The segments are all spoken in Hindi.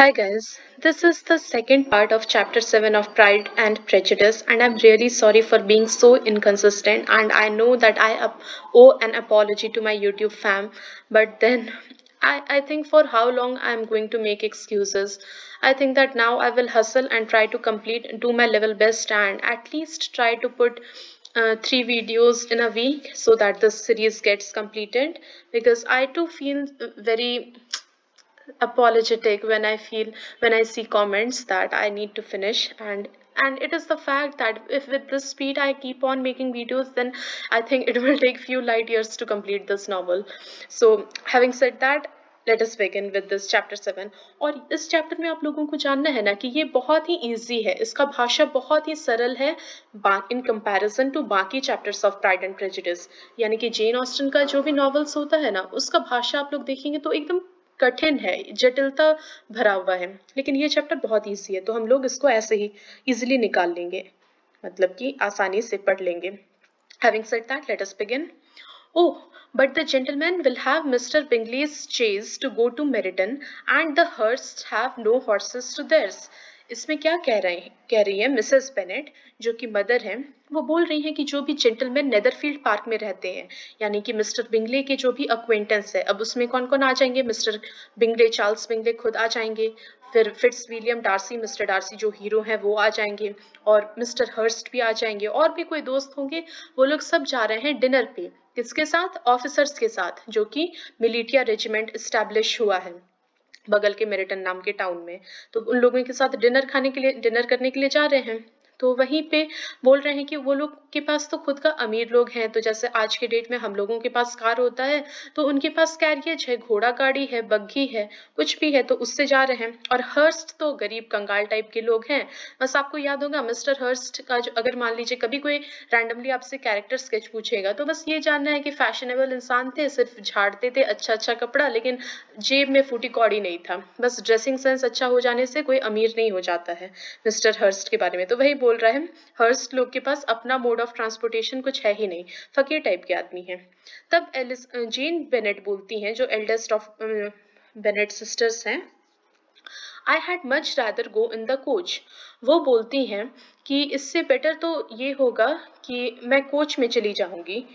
Hi guys, this is the second part of chapter 7 of Pride and Prejudice, and I'm really sorry for being so inconsistent. And I know that owe an apology to my YouTube fam, but then I think for how long I'm going to make excuses. I think that now I will hustle and try to do my level best, and at least try to put 3 videos in a week so that the series gets completed because I too feel very apologetic when I see comments that I need to finish, and it is the fact that if with this speed I keep on making videos, then I think it will take few light years to complete this novel. So having said that, let us begin with this chapter 7। और इस चैप्टर में आप लोगों को जानना है ना कि ये बहुत ही इजी है, इसका भाषा बहुत ही सरल है इन कंपैरिजन टू बाकी chapters of pride and prejudice. यानी कि जेन ऑस्टन का जो भी नॉवेल्स होता है ना, उसका भाषा आप लोग देखेंगे तो एकदम कठिन है, जटिलता भरा हुआ है, लेकिन ये चैप्टर बहुत इजी है, तो हम लोग इसको ऐसे ही इजीली निकाल लेंगे, मतलब कि आसानी से पढ़ लेंगे। Having said that, let us begin. Oh, but the gentlemen will have Mr. Bingley's chaise to go to Meryton, and the Hursts have no horses to theirs. इसमें क्या कह रही है मिसेस बेनेट, जो कि मदर है, वो बोल रही हैं कि जो भी जेंटलमैन नेदरफील्ड पार्क में रहते हैं, यानी कि मिस्टर बिंगले के जो भी अक्वेंटेंस है, अब उसमें कौन कौन आ जाएंगे, मिस्टर बिंगले, चार्ल्स बिंगले खुद आ जाएंगे, फिर Fitzwilliam Darcy, Mister Darcy जो हीरो हैं वो आ जाएंगे, और मिस्टर हर्स्ट भी आ जाएंगे, और भी कोई दोस्त होंगे, वो लोग सब जा रहे हैं डिनर पे। किसके साथ? ऑफिसर्स के साथ, जो कि मिलिटिया रेजिमेंट इस्टेब्लिश हुआ है बगल के मेरिटन नाम के टाउन में। तो उन लोगों के साथ डिनर करने के लिए जा रहे हैं। तो वहीं पे बोल रहे हैं कि वो लोग के पास तो खुद का अमीर लोग हैं, तो जैसे आज के डेट में हम लोगों के पास कार होता है, तो उनके पास कैरियज है, घोड़ा गाड़ी है, बग्घी है, कुछ भी है, तो उससे जा रहे हैं। और हर्स्ट तो गरीब कंगाल टाइप के लोग हैं। बस आपको याद होगा मिस्टर हर्स्ट का जो, अगर मान लीजिए कभी कोई रैंडमली आपसे कैरेक्टर स्केच पूछेगा, तो बस ये जानना है कि फैशनेबल इंसान थे, सिर्फ झाड़ते थे अच्छा अच्छा कपड़ा, लेकिन जेब में फूटी कौड़ी नहीं था। बस ड्रेसिंग सेंस अच्छा हो जाने से कोई अमीर नहीं हो जाता है। मिस्टर हर्स्ट के बारे में तो वही बोल रहा है, हर्स्ट लोग के पास अपना मोड ऑफ ट्रांसपोर्टेशन कुछ है ही नहीं, फकीर टाइप के आदमी हैं। तब जेन बेनेट बोलती हैं, जो एल्डेस्ट ऑफ बेनेट सिस्टर्स हैं, I had much rather go in the coach. वो बोलती हैं कि इससे बेटर तो ये होगा कि मैं कोच में चली जाऊंगी।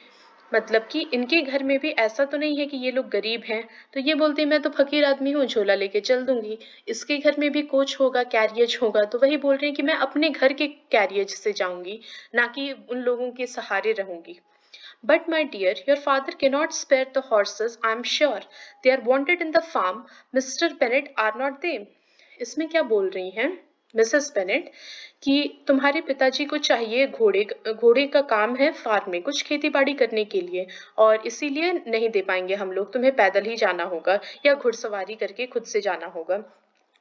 मतलब कि इनके घर में भी ऐसा तो नहीं है कि ये लोग गरीब हैं, तो ये बोलते हैं मैं तो फकीर आदमी हूँ, झोला लेके चल दूंगी। इसके घर में भी कोच होगा, कैरियज होगा, तो वही बोल रहे हैं कि मैं अपने घर के कैरियज से जाऊंगी, ना कि उन लोगों के सहारे रहूंगी। But my dear, your father cannot spare the horses, I am sure. They are wanted in the farm. Mr. Bennet are not they? इसमें क्या बोल रही हैं मिसेस बेनेट कि तुम्हारे पिताजी को चाहिए घोड़े का काम है फार्म में कुछ खेती बाड़ी करने के लिए, और इसीलिए नहीं दे पाएंगे हम लोग, तुम्हें पैदल ही जाना होगा या घुड़सवारी करके खुद से जाना होगा।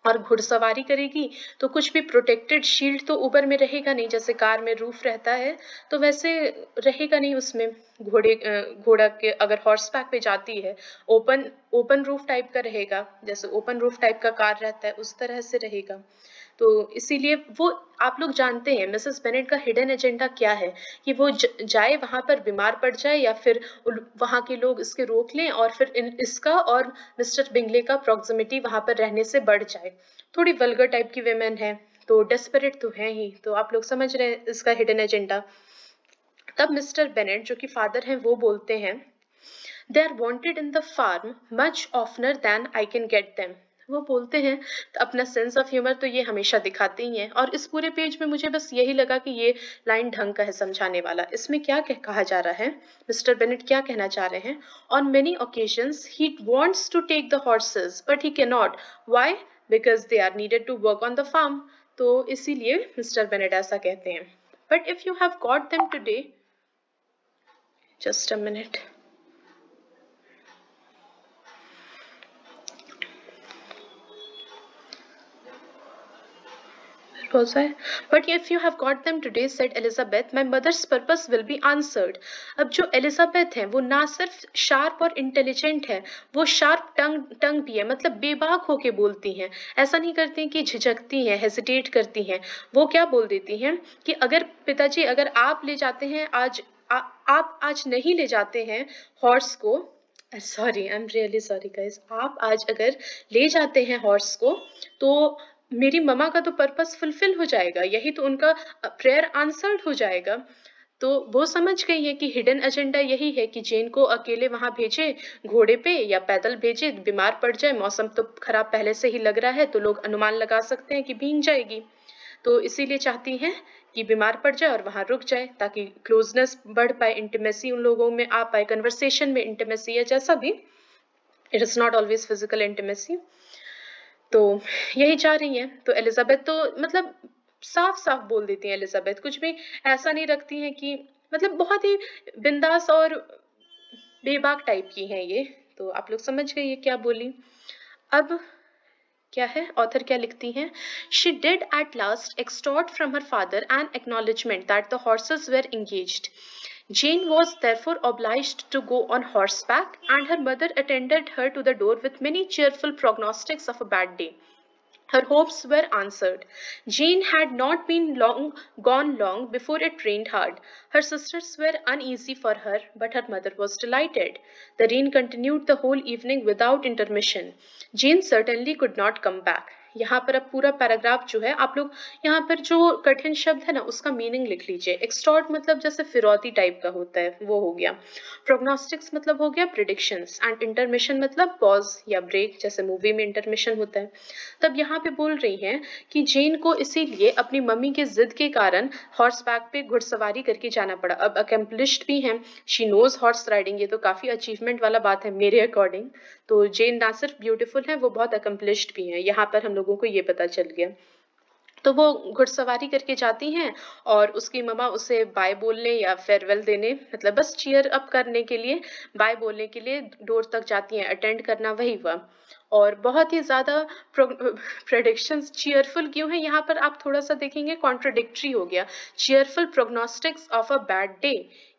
और घुड़सवारी करेगी तो कुछ भी प्रोटेक्टेड शील्ड तो ऊपर में रहेगा नहीं, जैसे कार में रूफ रहता है तो वैसे रहेगा नहीं उसमें। घोड़ा के अगर हॉर्स बैक पे जाती है, ओपन ओपन रूफ टाइप का रहेगा, जैसे ओपन रूफ टाइप का कार रहता है उस तरह से रहेगा। तो इसीलिए वो, आप लोग जानते हैं मिसेस बेनेट का हिडन एजेंडा क्या है, कि वो जाए वहां पर, बीमार पड़ जाए, या फिर वहां के लोग इसके रोक लें, और फिर इसका और मिस्टर बिंगले का प्रॉक्सिमिटी वहां पर रहने से बढ़ जाए। थोड़ी वल्गर टाइप की वेमेन है, तो डेस्परेट तो है ही, तो आप लोग समझ रहे हैं इसका हिडन एजेंडा। तब मिस्टर बेनेट जो कि फादर हैं वो बोलते हैं, they are wanted in the farm much oftener than I can get them. वो बोलते हैं, तो अपना सेंस ऑफ ह्यूमर तो ये हमेशा दिखाते ही हैं, और इस पूरे पेज में मुझे बस यही लगा कि ये लाइन ढंग का है समझाने वाला। इसमें क्या कहा जा रहा है, मिस्टर बेनेट क्या कहना चाह रहे हैं, on many occasions he wants to take the horses but he can not, why, because they are needed to work on the farm. तो इसीलिए मिस्टर बेनेट ऐसा कहते हैं। But if you have got them today, just a minute, was I? But if you have got them today, said Elizabeth, my mother's purpose will be answered. अब जो एलिजाबेथ है वो ना सिर्फ शार्प और इंटेलिजेंट है, वो शार्प टंग भी है, मतलब बेबाक होके बोलती हैं। ऐसा नहीं करती हैं कि झिझकती हैं, हेजिटेट करती हैं। वो क्या बोल देती हैं कि अगर पिताजी, अगर आप ले जाते हैं आज, आप आज नहीं ले जाते हैं हॉर्स को, sorry, I am really sorry guys. आप आज अगर ले जाते हैं हॉर्स को, तो मेरी मम्मा का तो पर्पस फुलफिल हो जाएगा, यही तो उनका प्रेयर आंसर्ड हो जाएगा। तो वो समझ गई है कि हिडन एजेंडा यही है कि जेन को अकेले वहां भेजे, घोड़े पे या पैदल भेजे, बीमार पड़ जाए, मौसम तो खराब पहले से ही लग रहा है तो लोग अनुमान लगा सकते हैं कि भीग जाएगी। तो इसीलिए चाहती हैं कि बीमार पड़ जाए और वहां रुक जाए, ताकि क्लोजनेस बढ़ पाए, इंटीमेसी उन लोगों में आ पाए, कन्वर्सेशन में इंटीमेसी या जैसा भी, it is not always physical intimacy. तो यही चाह रही है। तो एलिजाबेथ तो मतलब साफ साफ बोल देती है, एलिजाबेथ कुछ भी ऐसा नहीं रखती है कि मतलब बहुत ही बिंदास और बेबाक टाइप की है ये। तो आप लोग समझ गए ये क्या बोली। अब क्या है, ऑथर क्या लिखती हैं? She did at last extort from her father an acknowledgement that the horses were engaged. Jane was therefore obliged to go on horseback, and her mother attended her to the door with many cheerful prognostics of a bad day. Her hopes were answered. Jane had not been gone long before it rained hard. Her sisters were uneasy for her, but her mother was delighted. The rain continued the whole evening without intermission. Jane certainly could not come back. यहाँ पर अब पूरा पैराग्राफ जो है, आप लोग यहाँ पर जो कठिन शब्द है ना उसका मीनिंग लिख लीजिए। एक्सटॉर्ट मतलब जैसे फिरौती टाइप का होता है, वो हो गया। प्रोग्नोस्टिक्स मतलब हो गया प्रिडिक्शंस, एंड इंटरमिशन मतलब पॉज या ब्रेक, जैसे मूवी में इंटरमिशन होता है। तब यहाँ पे बोल रही हैं कि जेन को इसीलिए अपनी मम्मी के जिद के कारण हॉर्स बैक पे घुड़सवारी करके जाना पड़ा। अब अकम्पलिश्ड भी हैं, शी नोज हॉर्स राइडिंग, ये तो काफी अचीवमेंट वाला बात है मेरे अकॉर्डिंग। तो जेन ना सिर्फ ब्यूटीफुल है, वो बहुत अकम्पलिश्ड भी है, यहाँ पर हम लोगों को ये पता चल गया। तो वो घुड़सवारी करके जाती हैं और उसकी मम्मा उसे बाय बोलने या फेयरवेल देने, मतलब बस चीयर अप करने के लिए, बाय बोलने के लिए डोर तक जाती हैं। अटेंड करना वही हुआ। और बहुत ही ज्यादा प्रेडिक्शंस चीयरफुल क्यों है, यहाँ पर आप थोड़ा सा देखेंगे कॉन्ट्रडिक्टरी हो गया। Cheerful prognostics of a bad day,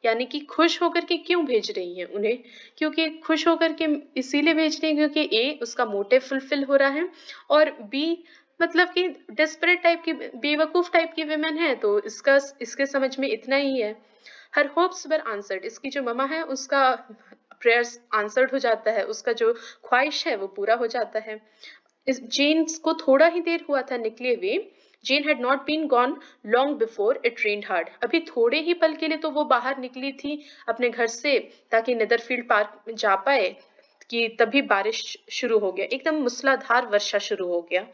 यानी कि खुश होकर के क्यों भेज रही हैं उन्हें, क्योंकि खुश होकर के इसीलिए भेज रही हैं क्योंकि ए उसका मोटिव फुलफिल हो रहा है, और बी मतलब कि डेस्परेट टाइप की, बेवकूफ टाइप की विमेन है, तो इसका इसके समझ में इतना ही है। हर होप्स वर आंसर्ड, इसकी जो ममा है उसका प्रेयर्स आंसर्ड हो जाता है, उसका जो ख्वाहिश है वो पूरा हो जाता है। इस जेन्स को थोड़ा ही देर हुआ था निकले हुए। Jane had not been gone long before it rained hard, अभी थोड़े ही पल के लिए तो वो बाहर निकली थी अपने घर से ताकि नेदरफील्ड पार्क में जा पाए, कि तभी बारिश शुरू हो गया, एकदम मूसलाधार वर्षा शुरू हो गया।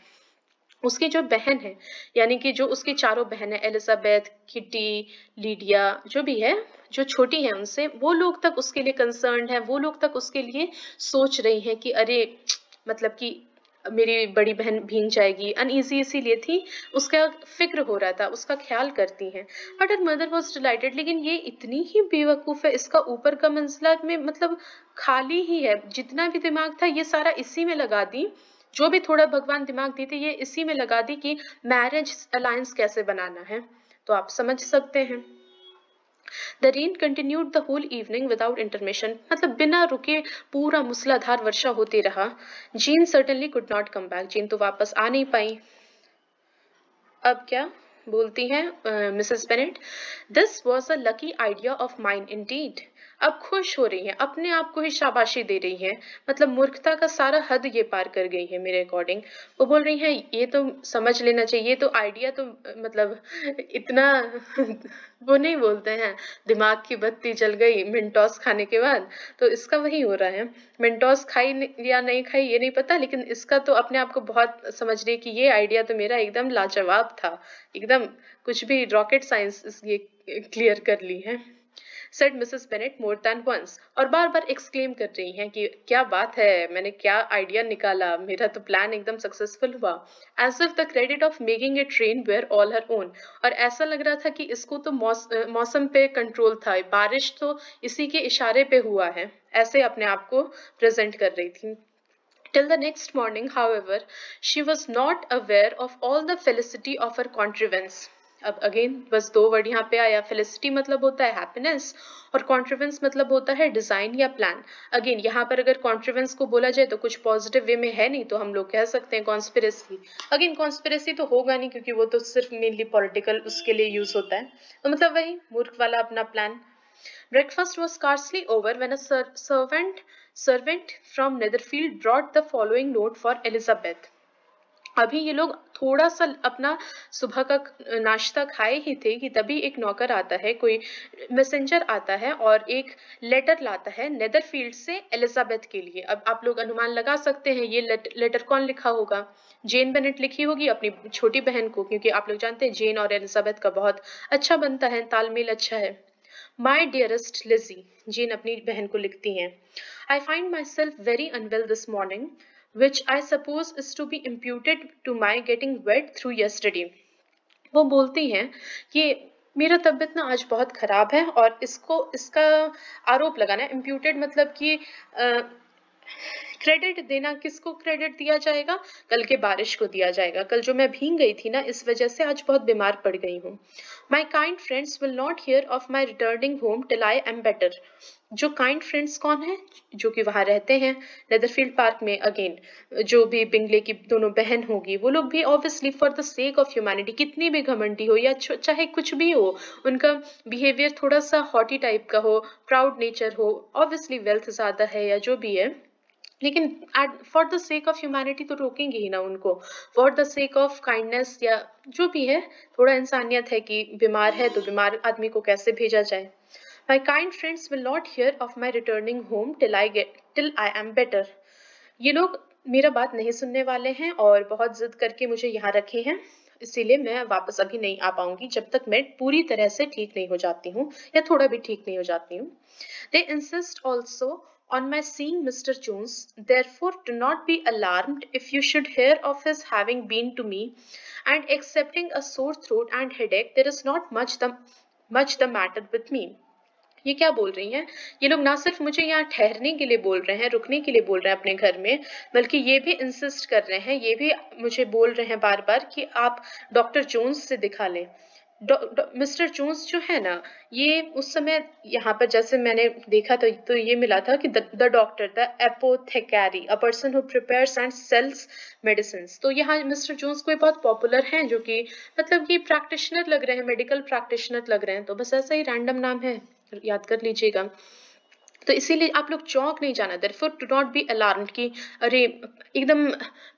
उसकी जो बहन है, यानी कि जो उसकी चारों बहन है, एलिजाबेथ, किटी, लीडिया, जो भी है, जो छोटी है उनसे, वो लोग तक उसके लिए कंसर्न है, वो लोग तक उसके लिए सोच रही हैं कि अरे मतलब कि मेरी बड़ी बहन भीग जाएगी, अनईजी इसीलिए थी, उसका फिक्र हो रहा था, उसका ख्याल करती हैं। But her mother was dilated, लेकिन ये इतनी ही बेवकूफ है, इसका ऊपर का मंजिला में मतलब खाली ही है, जितना भी दिमाग था ये सारा इसी में लगा दी, जो भी थोड़ा भगवान दिमाग देते ये इसी में लगा दी कि मैरिज अलायंस कैसे बनाना है। तो आप समझ सकते हैं। The rain continued the whole evening without intermission, मतलब बिना रुके पूरा मूसलाधार वर्षा होते रहा। Jane certainly could not come back, Jane तो वापस आ नहीं पाई। अब क्या बोलती हैं Mrs Bennet? This was a lucky idea of mine indeed. अब खुश हो रही हैं, अपने आप को ही शाबाशी दे रही हैं, मतलब मूर्खता का सारा हद ये पार कर गई है मेरे अकॉर्डिंग। वो बोल रही हैं ये तो समझ लेना चाहिए, ये तो आइडिया तो मतलब इतना वो नहीं बोलते हैं दिमाग की बत्ती जल गई मिंटोस खाने के बाद, तो इसका वही हो रहा है। मिंटोस खाई या नहीं खाई ये नहीं पता, लेकिन इसका तो अपने आप को बहुत समझ रही है कि ये आइडिया तो मेरा एकदम लाजवाब था, एकदम कुछ भी रॉकेट साइंस ये क्लियर कर ली है। Said Mrs Bennet more than once, और बार बार एक्सक्लेम कर रही हैं कि क्या बात है, मैंने क्या आइडिया निकाला, मेरा तो प्लान एकदम सक्सेसफुल हुआ। As if the credit of making it rain were all her own, और ऐसा लग रहा था कि इसको तो मौसम पे कंट्रोल था, बारिश तो इसी के इशारे पे हुआ है, ऐसे अपने आप को प्रेजेंट कर रही थी। Till the next morning, however, she was not aware of all the felicity of her contrivance. अब अगेन बस दो वर्ड यहाँ पे आया, फेलिसिटी मतलब होता है हैप्पीनेस और कॉन्ट्रिवेंस मतलब होता है डिजाइन या प्लान। अगेन यहाँ पर अगर कॉन्ट्रिवेंस को बोला जाए तो कुछ पॉजिटिव वे में है नहीं, तो हम लोग कह सकते हैं कॉन्स्पिरेसी। अगेन कॉन्स्पिरेसी तो होगा नहीं क्योंकि वो तो सिर्फ मेनली पॉलिटिकल उसके लिए यूज होता है, तो मतलब वही मूर्ख वाला अपना plan. Breakfast was scarcely over when a servant servant from Netherfield brought the following note for Elizabeth. अभी ये लोग थोड़ा सा अपना सुबह का नाश्ता खाए ही थे कि तभी एक नौकर आता है, कोई मैसेंजर आता है और एक लेटर लाता है नेदरफील्ड से एलिजाबेथ के लिए। अब आप लोग अनुमान लगा सकते हैं ये लेटर कौन लिखा होगा। जेन बेनेट लिखी होगी अपनी छोटी बहन को, क्योंकि आप लोग जानते हैं जेन और एलिजाबेथ का बहुत अच्छा बनता है, तालमेल अच्छा है। माई डियरेस्ट लिजी, जेन अपनी बहन को लिखती हैं, I find myself very unwell this morning which I suppose is to be imputed to my getting wet through yesterday. वो बोलती हैं कि मेरा तबीयत ना आज बहुत खराब है और इसका आरोप लगाना, इम्प्यूटेड मतलब कि क्रेडिट देना, किसको क्रेडिट दिया जाएगा? कल के बारिश को दिया जाएगा। कल जो मैं भीग गई थी ना, इस वजह से आज बहुत बीमार पड़ गई हूँ। My kind friends will not here of my returning home till I am better. जो काइंड फ्रेंड्स कौन है? जो कि वहां रहते हैं नेदरफील्ड पार्क में। अगेन जो भी बिंगले की दोनों बहन होगी, वो लोग भी obviously for the sake of humanity, कितनी भी घमंडी हो या चाहे कुछ भी हो, उनका बिहेवियर थोड़ा सा हॉटी टाइप का हो, प्राउड नेचर हो, ऑब्वियसली वेल्थ ज्यादा है या जो भी है, लेकिन for the sake of humanity तो रोकेंगे ही ना उनको। For the sake of kindness या जो भी है, थोड़ा इंसानियत है कि बीमार है तो बीमार आदमी को कैसे भेजा जाए। My kind friends will not hear of my returning home till I am better. ये लोग मेरा बात नहीं सुनने वाले हैं और बहुत जिद करके मुझे यहाँ रखे हैं, इसीलिए मैं वापस अभी नहीं आ पाऊंगी जब तक मैं पूरी तरह से ठीक नहीं हो जाती हूँ या थोड़ा भी ठीक नहीं हो जाती हूँ। They insist also on my seeing Mr. Jones. Therefore, do not be alarmed if you should hear of his having been to me, and excepting a sore throat and headache, there is not much the matter with me. ये क्या बोल रही हैं? ये लोग ना सिर्फ मुझे यहाँ ठहरने के लिए बोल रहे हैं, रुकने के लिए बोल रहे हैं अपने घर में, बल्कि ये भी इंसिस्ट कर रहे हैं, ये भी मुझे बोल रहे हैं बार बार कि आप डॉक्टर जोन्स से दिखा लें। मिस्टर जोन्स जो है ना, ये उस समय यहाँ पर जैसे मैंने देखा तो ये मिला था कि the doctor, the apothecary, a person who prepares and sells medicine. तो यहाँ मिस्टर जोन्स कोई बहुत पॉपुलर हैं, जो कि मतलब कि प्रैक्टिशनर लग रहे हैं, मेडिकल प्रैक्टिशनर लग रहे हैं। तो बस ऐसा ही रैंडम नाम है, याद कर लीजिएगा। तो इसीलिए आप लोग चौंक नहीं जाना, therefore do not be alarmed कि अरे एकदम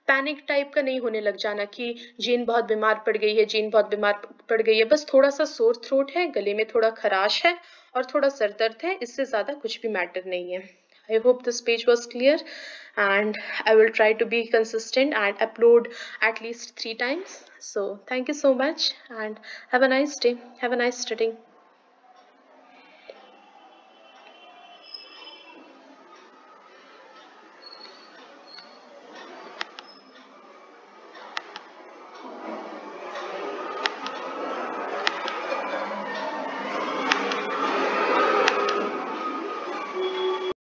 पैनिक टाइप का नहीं होने लग जाना कि जीन बहुत बीमार पड़ गई है, जीन बहुत बीमार पड़ गई है। बस थोड़ा सा सोर थ्रोट है, गले में थोड़ा खराश है और थोड़ा सर दर्द है, इससे ज्यादा कुछ भी मैटर नहीं है। I hope this page was clear, and I will try to be consistent and upload at least 3 times. So thank you so much and have a nice day. Have a nice studying.